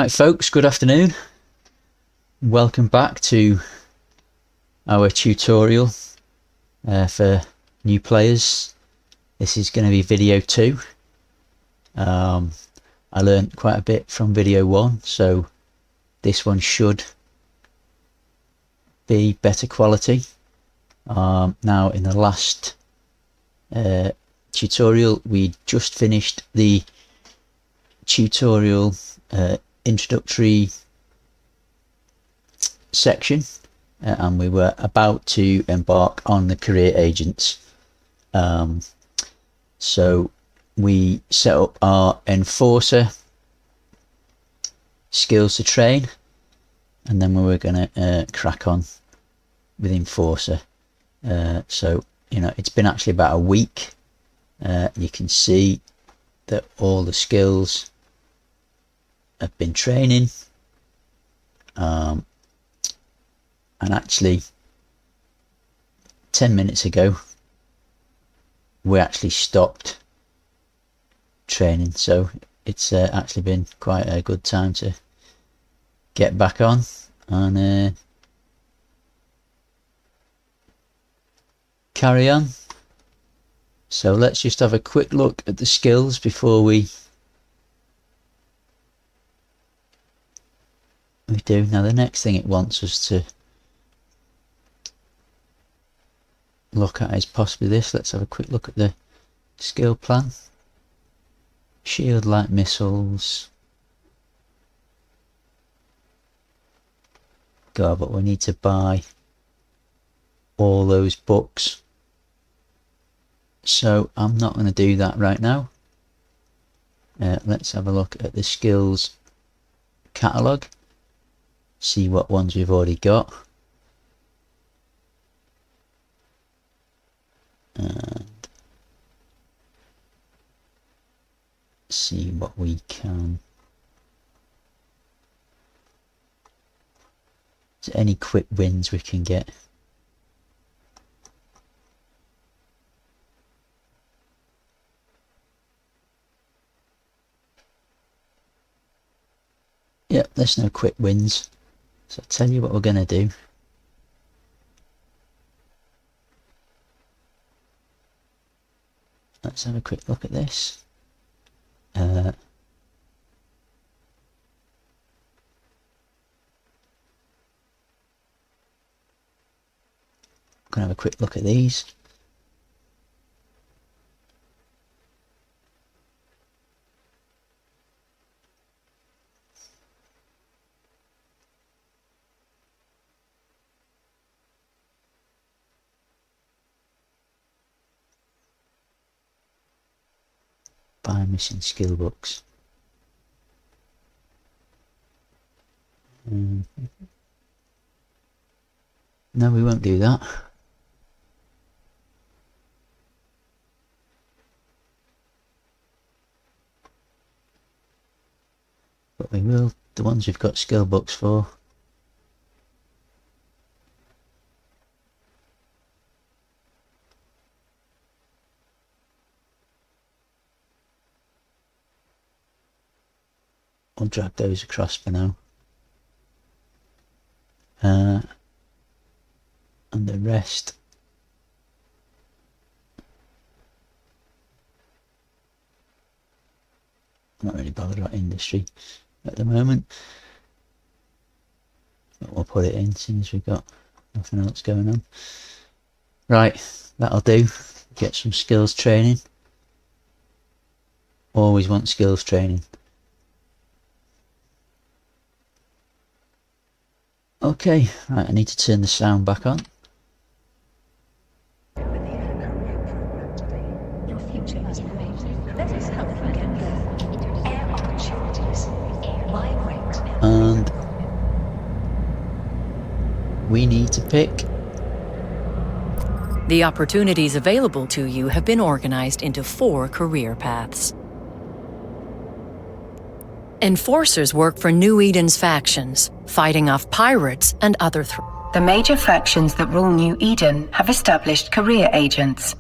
Right folks, good afternoon. Welcome back to our tutorial for new players. This is going to be video 2. I learned quite a bit from video 1, so this one should be better quality. Now in the last tutorial we just finished the tutorial introductory section and we were about to embark on the career agents. So we set up our enforcer skills to train, and then we were going to crack on with enforcer. So it's been actually about a week. You can see that all the skills have been training, and actually 10 minutes ago we actually stopped training, so it's actually been quite a good time to get back on and carry on. So let's just have a quick look at the skills before we do. Now the next thing it wants us to look at is possibly this. Let's have a quick look at the skill plan. Shield light missiles. God, but we need to buy all those books, so I'm not going to do that right now. Let's have a look at the skills catalogue, see what ones we've already got, and see what we can. Is there any quick wins we can get? Yep, there's no quick wins. So I'll tell you what we're going to do. Let's have a quick look at this. I'm going to have a quick look at these. Buy missing skill books. No, we won't do that. But we will, the ones we've got skill books for. I'll drag those across for now. And the rest I'm not really bothered about industry at the moment, but we'll put it in since we've got nothing else going on. Right, that'll do. Get some skills training. Always want skills training. Okay, right, I need to turn the sound back on. And we need to pick. The opportunities available to you have been organized into 4 career paths. Enforcers work for New Eden's factions, fighting off pirates and other threats. The major factions that rule New Eden have established career agents.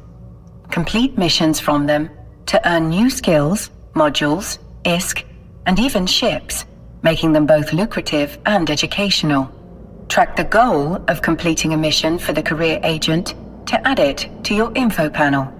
Complete missions from them to earn new skills, modules, ISK, and even ships. making them both lucrative and educational. Track the goal of completing a mission for the career agent to add it to your info panel.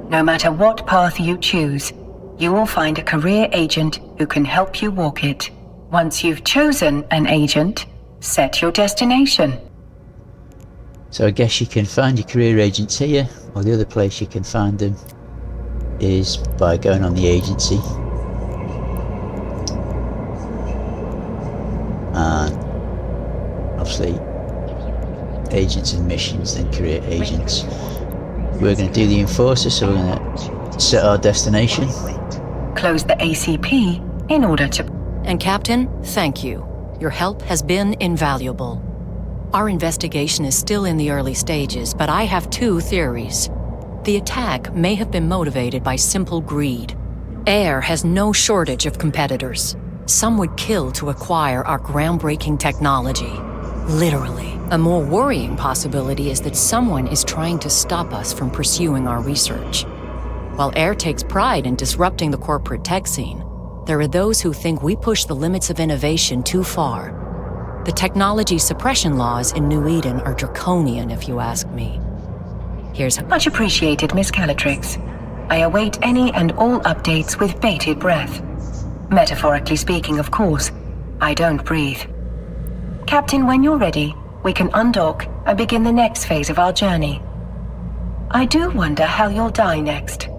No matter what path you choose, you will find a career agent who can help you walk it. Once you've chosen an agent, set your destination. So I guess you can find your career agents here, or the other place you can find them is by going on the agency. And obviously agents and missions, then career agents. We're going to do the enforcer, so we're going to set our destination. Close the ACP in order to... And Captain, thank you. Your help has been invaluable. Our investigation is still in the early stages, but I have 2 theories. The attack may have been motivated by simple greed. Air has no shortage of competitors. Some would kill to acquire our groundbreaking technology. Literally. A more worrying possibility is that someone is trying to stop us from pursuing our research. While Air takes pride in disrupting the corporate tech scene, there are those who think we push the limits of innovation too far. The technology suppression laws in New Eden are draconian, if you ask me. Here's... Much appreciated, Miss Calatrix. I await any and all updates with bated breath. Metaphorically speaking, of course. I don't breathe. Captain, when you're ready, we can undock and begin the next phase of our journey. I do wonder how you'll die next.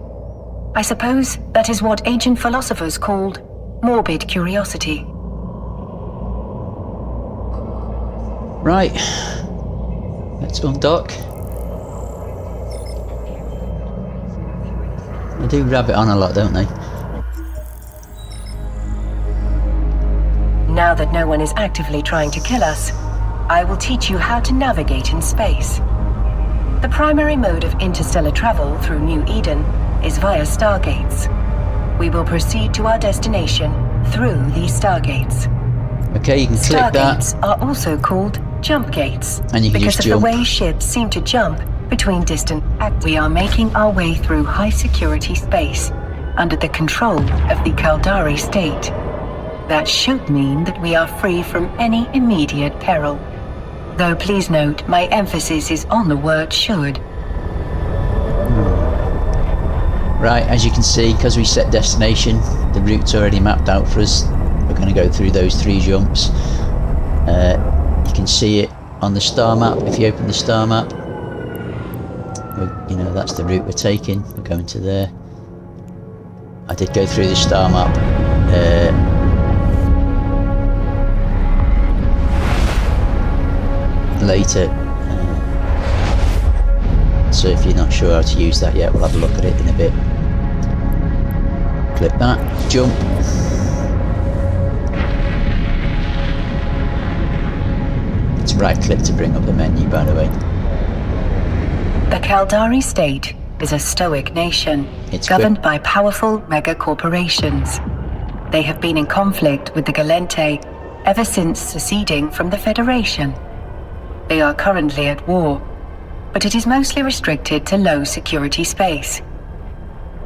I suppose that is what ancient philosophers called morbid curiosity. Right, let's undock. They do rabbit on a lot, don't they? Now that no one is actively trying to kill us, I will teach you how to navigate in space. The primary mode of interstellar travel through New Eden is via stargates. We will proceed to our destination through these stargates. Okay, you can click that. Stargates are also called jump gates And you can because just of jump. the way ships seem to jump between distant acts. We are making our way through high security space under the control of the Caldari state. That should mean that we are free from any immediate peril. Though please note, my emphasis is on the word should. Right, as you can see, because we set destination, the route's already mapped out for us. We're going to go through those 3 jumps. You can see it on the star map. If you open the star map, you know, that's the route we're taking. We're going to there. I did go through the star map later, so if you're not sure how to use that yet, we'll have a look at it in a bit. Click that, jump. It's right click to bring up the menu, by the way. The Caldari state is a stoic nation It's governed by powerful mega corporations. They have been in conflict with the Galente ever since seceding from the Federation. They are currently at war, but it is mostly restricted to low security space.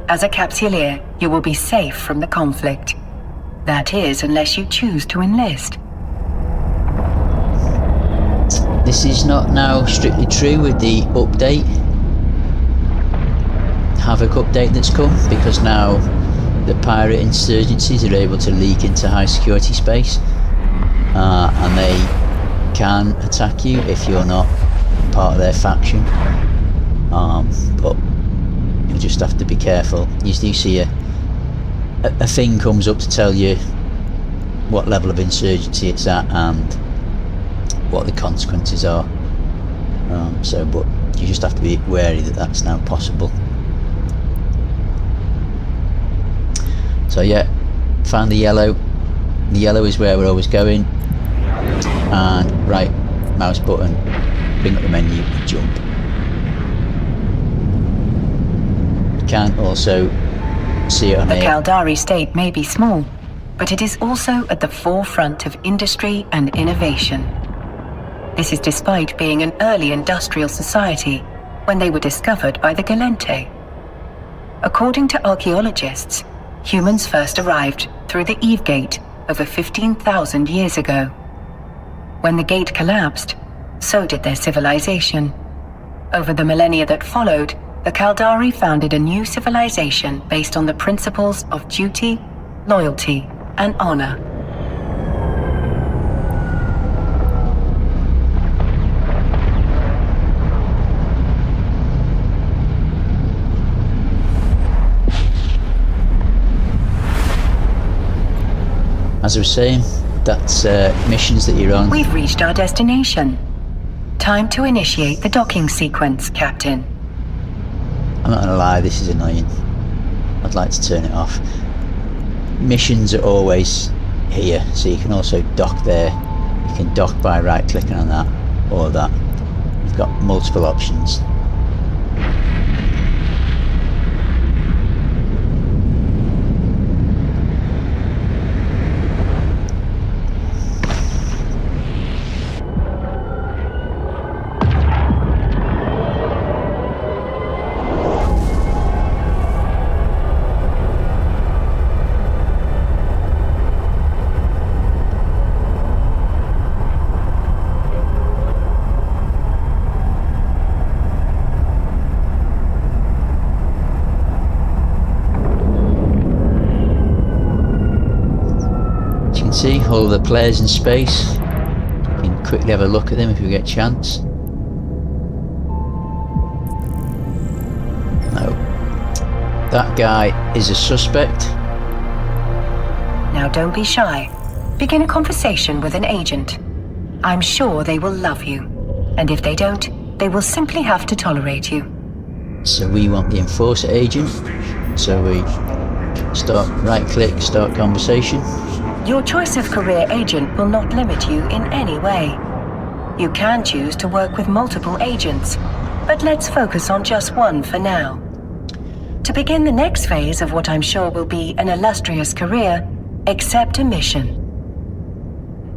As a capsuleer, you will be safe from the conflict. That is, unless you choose to enlist. This is not now strictly true with the update, Havoc update that's come, because now the pirate insurgencies are able to leak into high security space, and they can attack you if you're not part of their faction, but you just have to be careful. You do see a thing comes up to tell you what level of insurgency it's at and what the consequences are, but you just have to be wary that that's now possible. So yeah, found the yellow. The yellow is where we're always going, and right mouse button, bring up the menu and jump. You can also see it on The here. Caldari state may be small, but it is also at the forefront of industry and innovation. This is despite being an early industrial society when they were discovered by the Galente. According to archaeologists, humans first arrived through the Eve Gate over 15,000 years ago. When the gate collapsed, so did their civilization. Over the millennia that followed, the Caldari founded a new civilization based on the principles of duty, loyalty, and honor. As I was saying, that's missions that you're on. We've reached our destination. Time to initiate the docking sequence, Captain. I'm not gonna lie, this is annoying. I'd like to turn it off. Missions are always here, so you can also dock there. You can dock by right clicking on that or that. You've got multiple options. See all the players in space. You can quickly have a look at them if you get a chance. No. That guy is a suspect. Now don't be shy. Begin a conversation with an agent. I'm sure they will love you. And if they don't, they will simply have to tolerate you. So we want the Enforcer agent. So we start, right click, start conversation. Your choice of career agent will not limit you in any way. You can choose to work with multiple agents, but let's focus on just one for now. To begin the next phase of what I'm sure will be an illustrious career, accept a mission.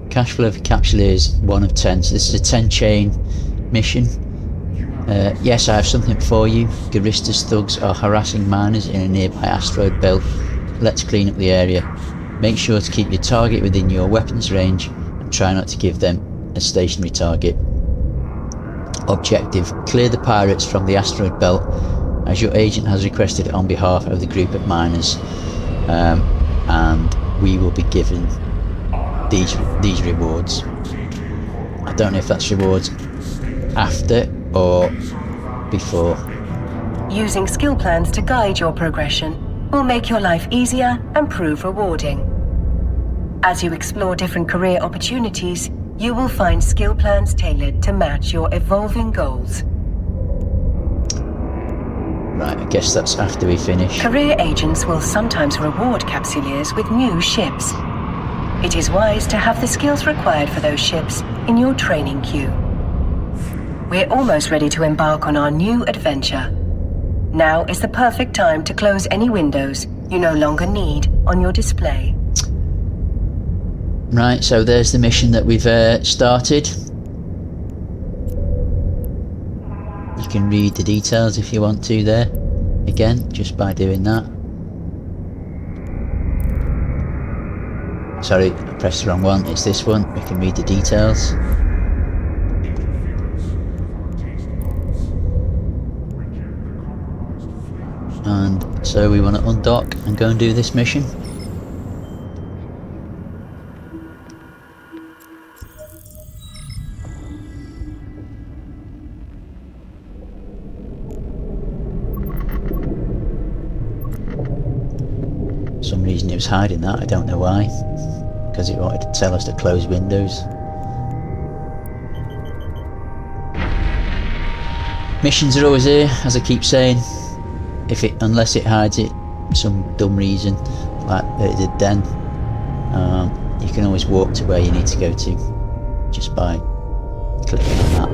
Cashflow for capsuleers 1 of 10. So this is a 10 chain mission. Yes, I have something for you. Garista's thugs are harassing miners in a nearby asteroid belt. Let's clean up the area. Make sure to keep your target within your weapons range and try not to give them a stationary target. Objective: clear the pirates from the asteroid belt as your agent has requested on behalf of the group of miners, and we will be given these rewards. I don't know if that's rewards after or before. Using skill plans to guide your progression will make your life easier and prove rewarding. As you explore different career opportunities, you will find skill plans tailored to match your evolving goals. Right, I guess that's after we finish. Career agents will sometimes reward capsuleers with new ships. It is wise to have the skills required for those ships in your training queue. We're almost ready to embark on our new adventure. Now is the perfect time to close any windows you no longer need on your display. Right, so there's the mission that we've started. You can read the details if you want to there. Again, just by doing that. Sorry, I pressed the wrong one. It's this one. We can read the details. And so we want to undock and go and do this mission. For some reason it was hiding that, I don't know why. Because it wanted to tell us to close windows. Missions are always here, as I keep saying. Unless it hides it for some dumb reason, like it did then, you can always walk to where you need to go to just by clicking on that.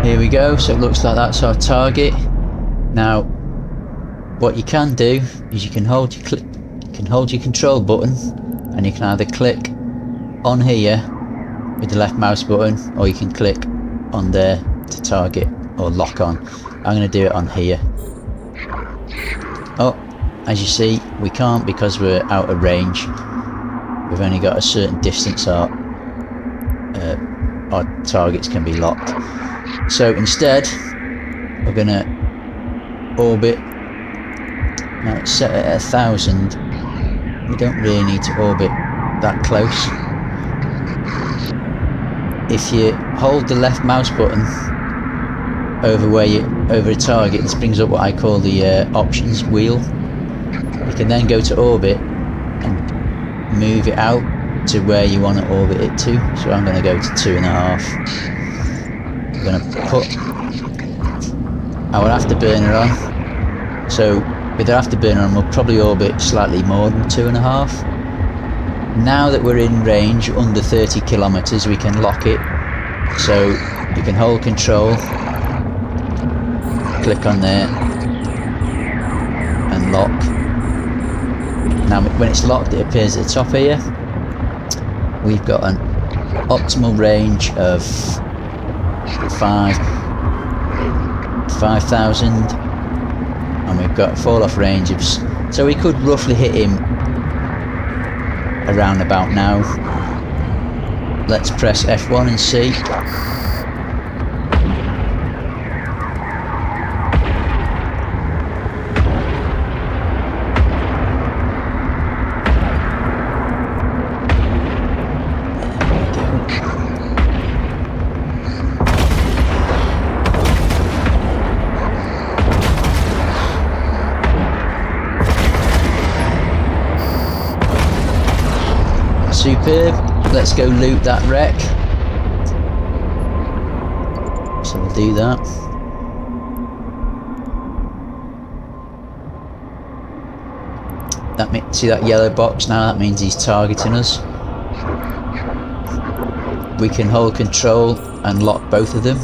Here we go, so it looks like that's our target. Now, what you can do is you can hold your control button, and you can either click on here with the left mouse button, or you can click on there to target or lock on. I'm going to do it on here. Oh, as you see, we can't because we're out of range. We've only got a certain distance our targets can be locked. So instead, we're going to orbit. Now it's set at 1,000. We don't really need to orbit that close. If you hold the left mouse button over a target, this brings up what I call the options wheel. You can then go to orbit and move it out to where you want to orbit it to. So I'm going to go to 2.5. I'm going to put our afterburner on. So with the afterburner on, we'll probably orbit slightly more than 2.5. Now that we're in range under 30 kilometers, we can lock it. So you can hold control, click on there, and lock. Now when it's locked, it appears at the top here. We've got an optimal range of 5,000, and we've got a fall off range of, so we could roughly hit him around about now. Let's press F1 and see. Superb. Let's go loot that wreck. So we'll do that. See that yellow box now? That means he's targeting us. We can hold control and lock both of them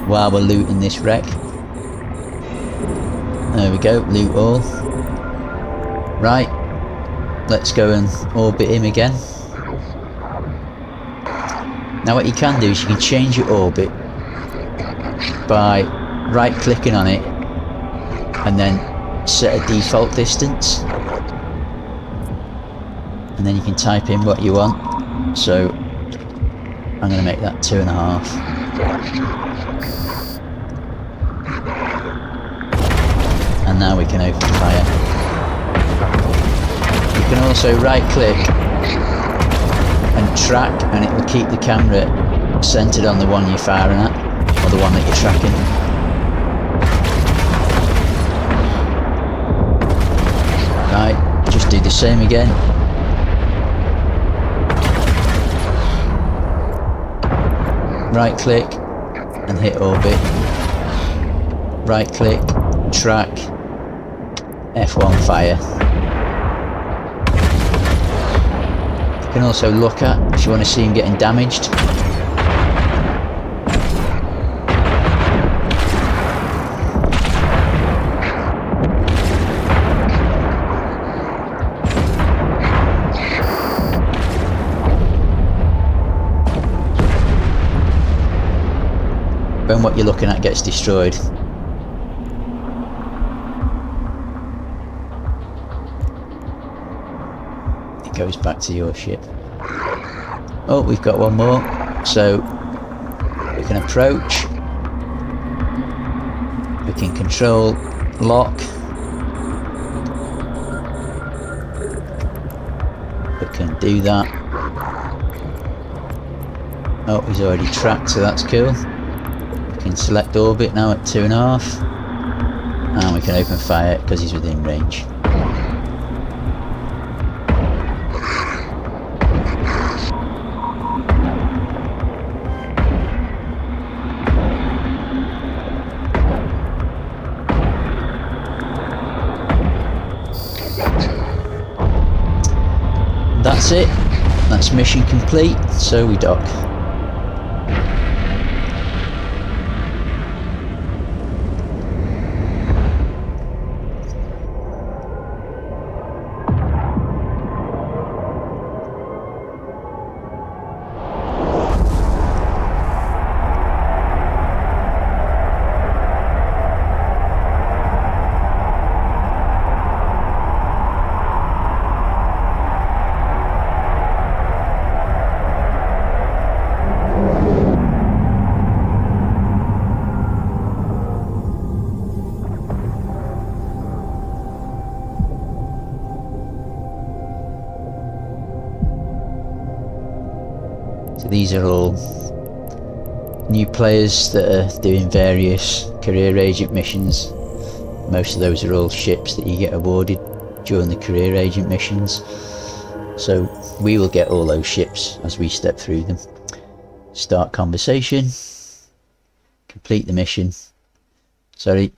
while we're looting this wreck. There we go, loot all. Right, let's go and orbit him again. Now what you can do is you can change your orbit by right clicking on it and then set a default distance, and then you can type in what you want. So I'm going to make that 2.5. And now we can open fire. You can also right click and track, and it will keep the camera centered on the one you're firing at, or the one that you're tracking. Right, just do the same again. Right click and hit orbit. Right click, track, F1 fire. You can also look at if you want to see him getting damaged. When what you're looking at gets destroyed. It goes back to your ship. Oh, we've got one more. So we can approach. We can control lock. We can do that. Oh, he's already tracked, so that's cool. We can select orbit now at 2.5, and we can open fire because he's within range. That's it. That's mission complete. So we dock. these are all new players that are doing various career agent missions. Most of those are all ships that you get awarded during the career agent missions. So we will get all those ships as we step through them. Start conversation. Complete the mission. Sorry.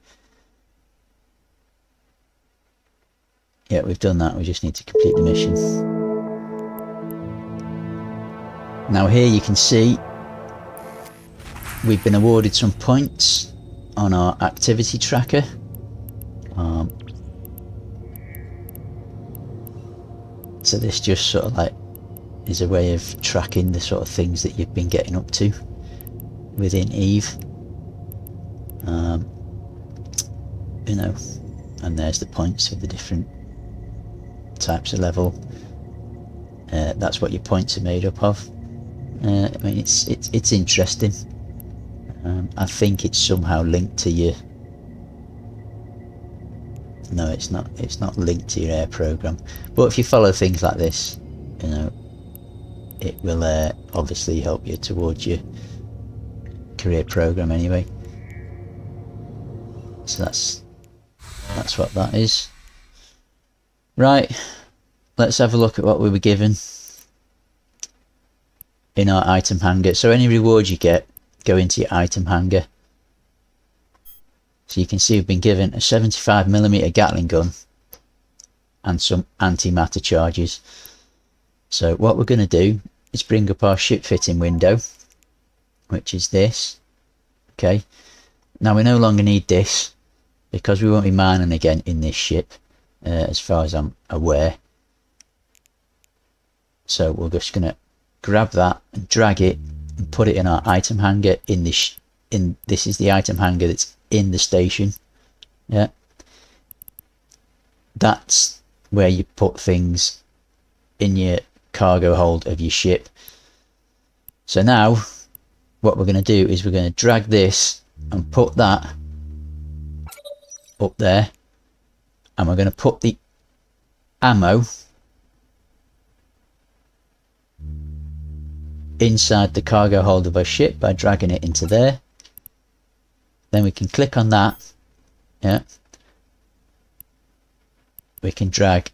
Yeah, we've done that. We just need to complete the mission. Now here you can see we've been awarded some points on our activity tracker. So this just sort of like is a way of tracking the sort of things that you've been getting up to within Eve. You know, and there's the points for the different types of level. That's what your points are made up of. I mean, it's interesting. I think it's somehow linked to your. No, it's not. It's not linked to your air program. But if you follow things like this, you know, it will obviously help you towards your career program anyway. So that's what that is. Right, let's have a look at what we were given in our item hanger. So any rewards you get go into your item hanger. So you can see we've been given a 75mm Gatling gun and some antimatter charges. So what we're going to do is bring up our ship fitting window, which is this. Okay, now we no longer need this because we won't be mining again in this ship, as far as I'm aware. So we're just going to grab that and drag it and put it in our item hanger in this. This is the item hanger that's in the station. Yeah, that's where you put things in your cargo hold of your ship. So now what we're going to do is we're going to drag this and put that up there, and we're going to put the ammo inside the cargo hold of our ship by dragging it into there. Then we can click on that. Yeah, we can drag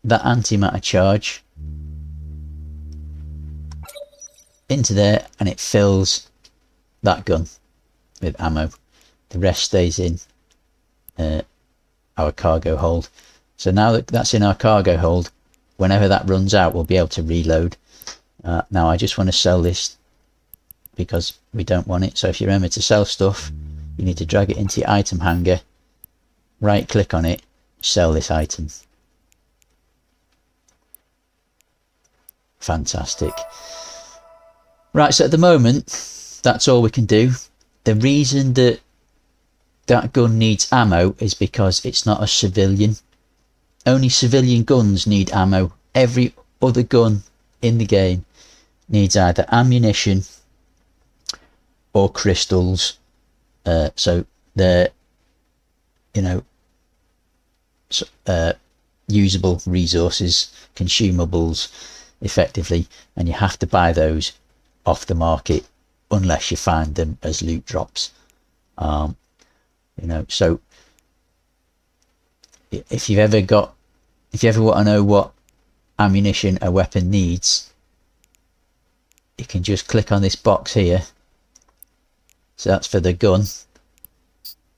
that antimatter charge into there, and it fills that gun with ammo. The rest stays in our cargo hold. So now that that's in our cargo hold, whenever that runs out, we'll be able to reload. Now I just want to sell this because we don't want it. So if you remember to sell stuff, you need to drag it into your item hanger, right click on it, sell this item. Fantastic. Right, so at the moment that's all we can do. The reason that that gun needs ammo is because it's not a civilian. Only civilian guns need ammo. Every other gun in the game needs either ammunition or crystals. So they're, you know, usable resources, consumables effectively, and you have to buy those off the market unless you find them as loot drops. You know, so if you ever want to know what ammunition a weapon needs, you can just click on this box here. So that's for the gun,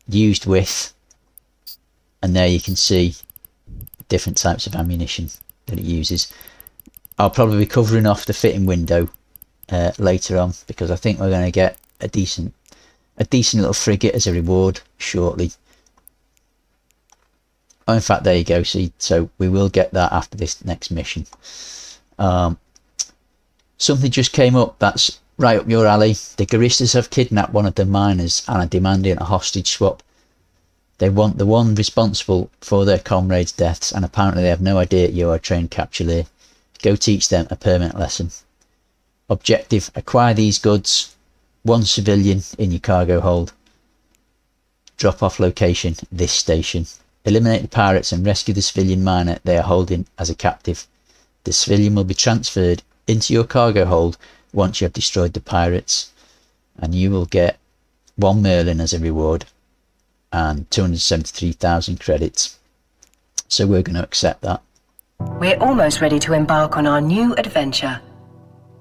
used with, and there you can see different types of ammunition that it uses. I'll probably be covering off the fitting window later on, because I think we're going to get a decent little frigate as a reward shortly. Oh, in fact, there you go. See, so we will get that after this next mission. Something just came up that's right up your alley. The Gueristas have kidnapped one of the miners and are demanding a hostage swap. They want the one responsible for their comrades' deaths, and apparently they have no idea you are a trained capsuleer. Go teach them a permanent lesson. Objective: acquire these goods. One civilian in your cargo hold. Drop off location: this station. Eliminate the pirates and rescue the civilian miner they are holding as a captive. The civilian will be transferred into your cargo hold once you have destroyed the pirates, and you will get 1 Merlin as a reward and 273,000 credits. So we're going to accept that. We're almost ready to embark on our new adventure.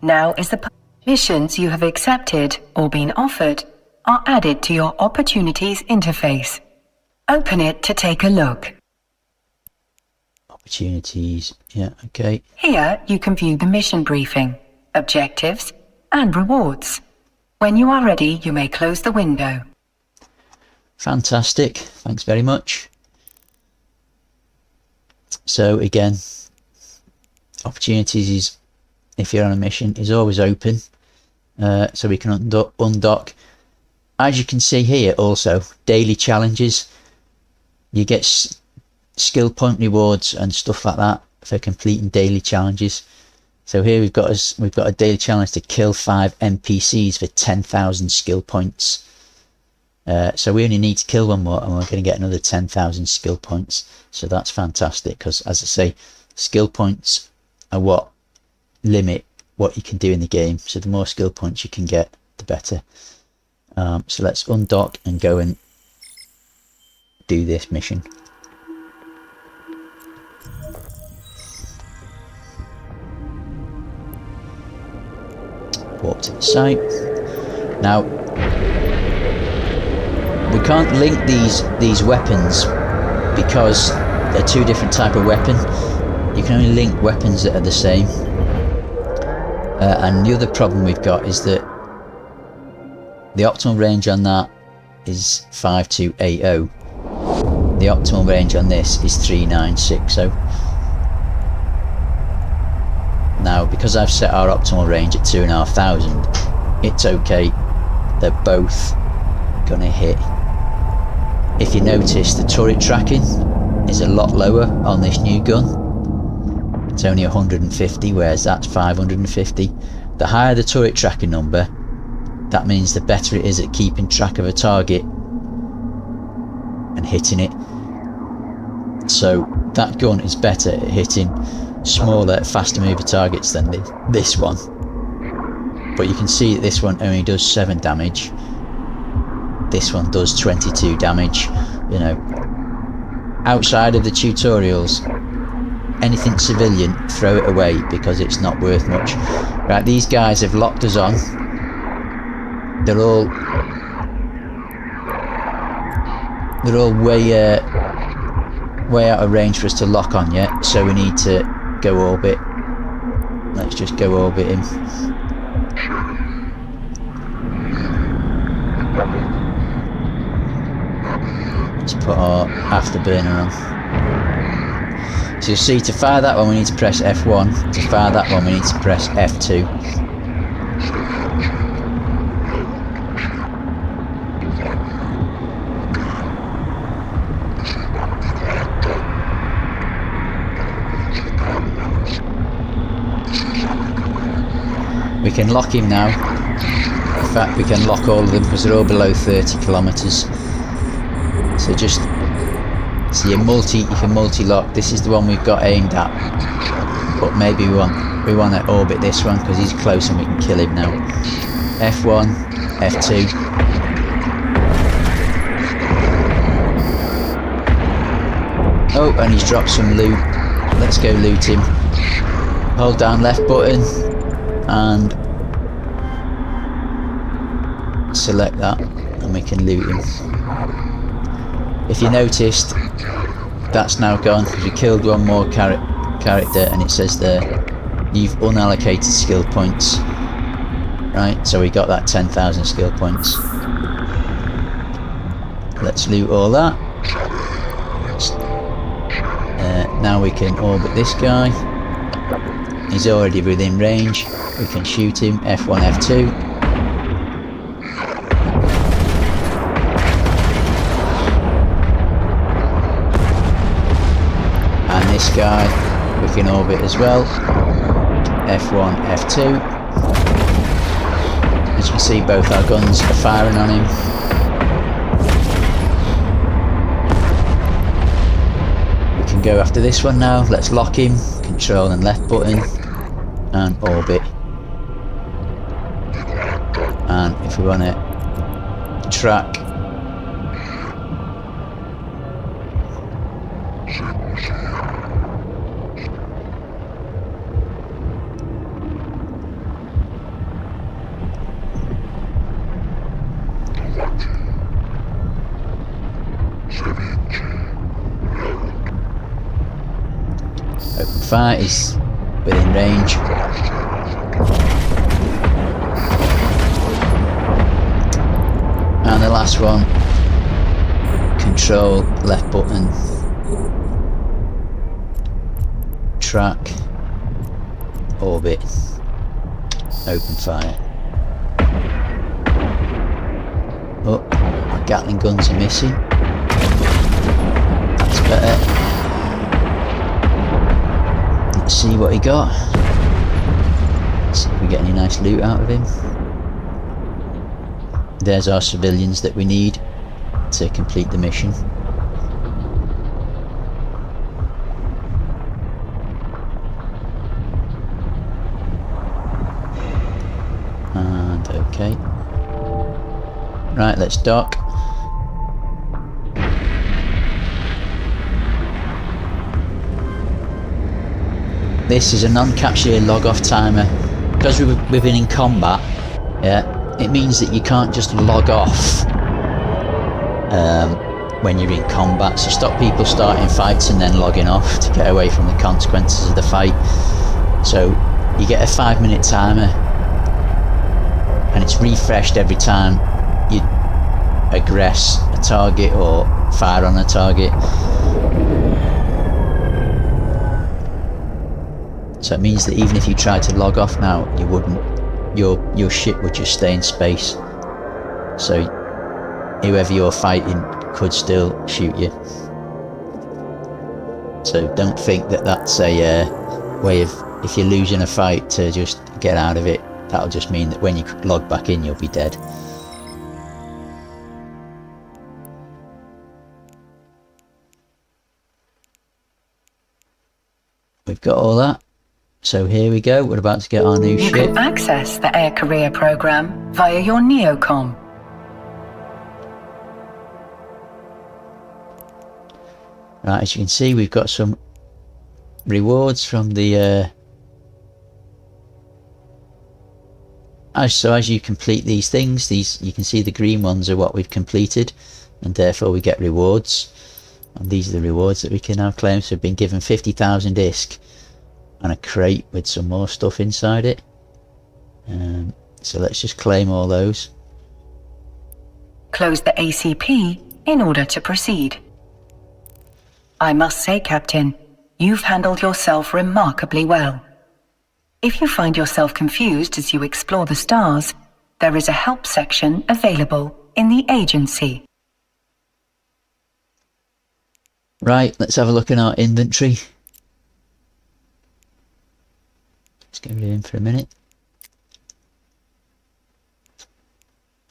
Now is the missions you have accepted or been offered are added to your opportunities interface. Open it to take a look. Opportunities, yeah, okay. Here you can view the mission briefing, objectives, and rewards. When you are ready, you may close the window. Fantastic, thanks very much. So again, opportunities is, if you're on a mission, is always open. So we can undock. As you can see here also, daily challenges. You get skill point rewards and stuff like that for completing daily challenges. So here we've got a daily challenge to kill 5 NPCs for 10,000 skill points. So we only need to kill 1 more and we're going to get another 10,000 skill points. So that's fantastic because, as I say, skill points are what limit what you can do in the game. So the more skill points you can get, the better. So let's undock and go and do this mission. Walk to the site. Now we can't link these weapons because they're 2 different type of weapon. You can only link weapons that are the same. And the other problem we've got is that the optimal range on that is 5280. The optimal range on this is 3960. Now, because I've set our optimal range at 2,500, it's okay. They're both gonna hit. If you notice, the turret tracking is a lot lower on this new gun. It's only 150, whereas that's 550. The higher the turret tracking number, that means the better it is at keeping track of a target and hitting it. So that gun is better at hitting smaller, faster mover targets than this one. But you can see that this one only does 7 damage. This one does 22 damage. You know, outside of the tutorials, anything civilian, throw it away because it's not worth much. Right, these guys have locked us on. They're all way out of range for us to lock on yet, so we need to go orbit. Let's just go orbit him. Let's put our afterburner on. So you'll see, to fire that one we need to press F1, to fire that one we need to press F2. We can lock him now. In fact, we can lock all of them because they're all below 30 kilometers. So just, so you can multi-lock. This is the one we've got aimed at, but maybe we want to orbit this one because he's close and we can kill him now. F1, F2. Oh, and he's dropped some loot. Let's go loot him. Hold down left button and select that and we can loot him. If you noticed, that's now gone because we killed 1 more character and it says there, you've unallocated skill points. Right, so we got that 10,000 skill points. Let's loot all that. Now we can orbit this guy. He's already within range. We can shoot him. F1, F2. And this guy we can orbit as well. F1, F2. As you can see, both our guns are firing on him. We can go after this one now. Let's lock him. Control and left button and orbit. And if we want to track open fire is within range. And the last one, control left button, track, orbit, open fire. Oh, my Gatling guns are missing. That's better. Let's see what he got. Let's see if we get any nice loot out of him. There's our civilians that we need to complete the mission. And okay. Right, let's dock. This is a non-capsuleer log-off timer. Because we've been in combat, yeah, it means that you can't just log off when you're in combat. So stop people starting fights and then logging off to get away from the consequences of the fight. So you get a 5-minute timer, and it's refreshed every time you aggress a target or fire on a target. So it means that even if you tried to log off now, you wouldn't. Your ship would just stay in space. So whoever you're fighting could still shoot you. So don't think that that's a way of, if you're losing a fight, to just get out of it. That'll just mean that when you log back in, you'll be dead. We've got all that. So here we go, we're about to get our new You ship. can access the Air Career program via your Neocom. Right, as you can see, we've got some rewards from the as you complete these things, you can see the green ones are what we've completed, and therefore we get rewards. And these are the rewards that we can now claim. So we've been given 50,000 ISK and a crate with some more stuff inside it. So let's just claim all those. Close the ACP in order to proceed. I must say, Captain, you've handled yourself remarkably well. If you find yourself confused as you explore the stars, there is a help section available in the agency. Right, let's have a look in our inventory. Let's get rid of him for a minute.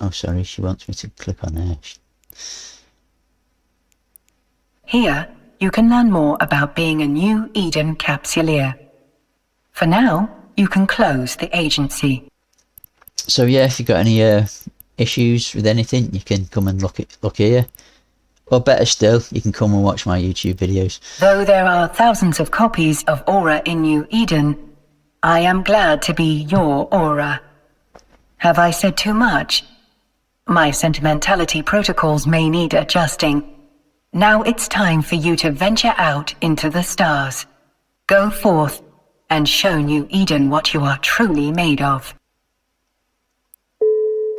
Oh, sorry, she wants me to click on there. Here, you can learn more about being a New Eden capsuleer. For now, you can close the agency. So yeah, if you've got any issues with anything, you can come and look here. Or better still, you can come and watch my YouTube videos. Though there are thousands of copies of Aura in New Eden, I am glad to be your Aura. Have I said too much? My sentimentality protocols may need adjusting. Now it's time for you to venture out into the stars. Go forth and show New Eden what you are truly made of.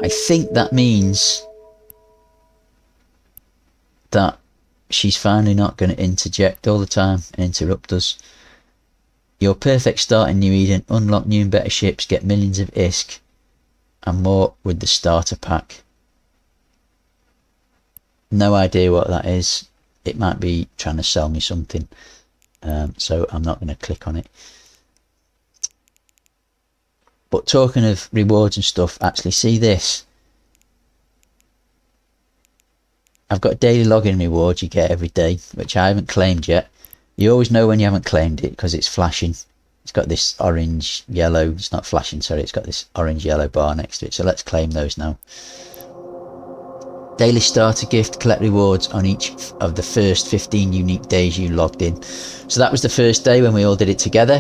I think that means that she's finally not going to interject all the time and interrupt us. Your perfect start in New Eden, unlock new and better ships, get millions of ISK and more with the starter pack. No idea what that is. It might be trying to sell me something, so I'm not going to click on it. But talking of rewards and stuff, actually see this. I've got daily login rewards you get every day, which I haven't claimed yet. You always know when you haven't claimed it because it's flashing. it's got this orange yellow, it's not flashing, sorry, it's got this orange yellow bar next to it. So let's claim those now. Daily starter gift, collect rewards on each of the first 15 unique days you logged in. So that was the first day when we all did it together.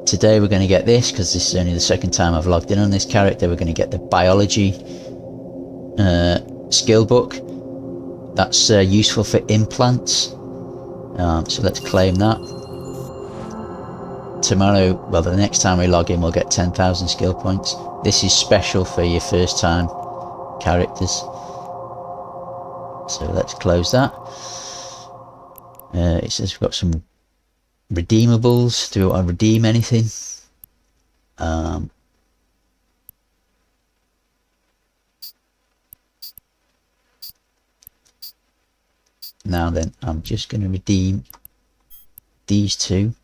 Today we're going to get this, because this is only the second time I've logged in on this character. We're going to get the biology skill book. That's useful for implants. So let's claim that. Tomorrow, well, the next time we log in, we'll get 10,000 skill points. This is special for your first time characters. So let's close that. It says we've got some redeemables. Do we want to redeem anything? Now then, I'm just going to redeem these two.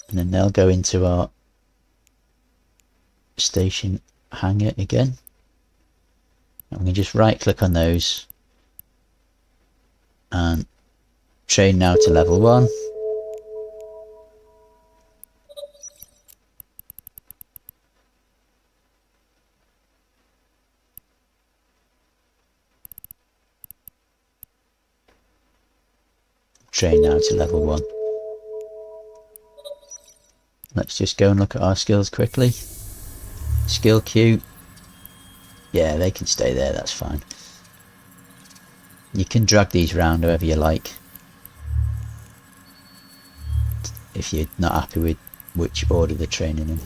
And then they'll go into our station hangar again. And we can just right click on those and train now to level 1. Train now to level 1. Let's just go and look at our skills quickly. Skill queue. Yeah, they can stay there, that's fine. You can drag these around however you like, if you're not happy with which order they're training in.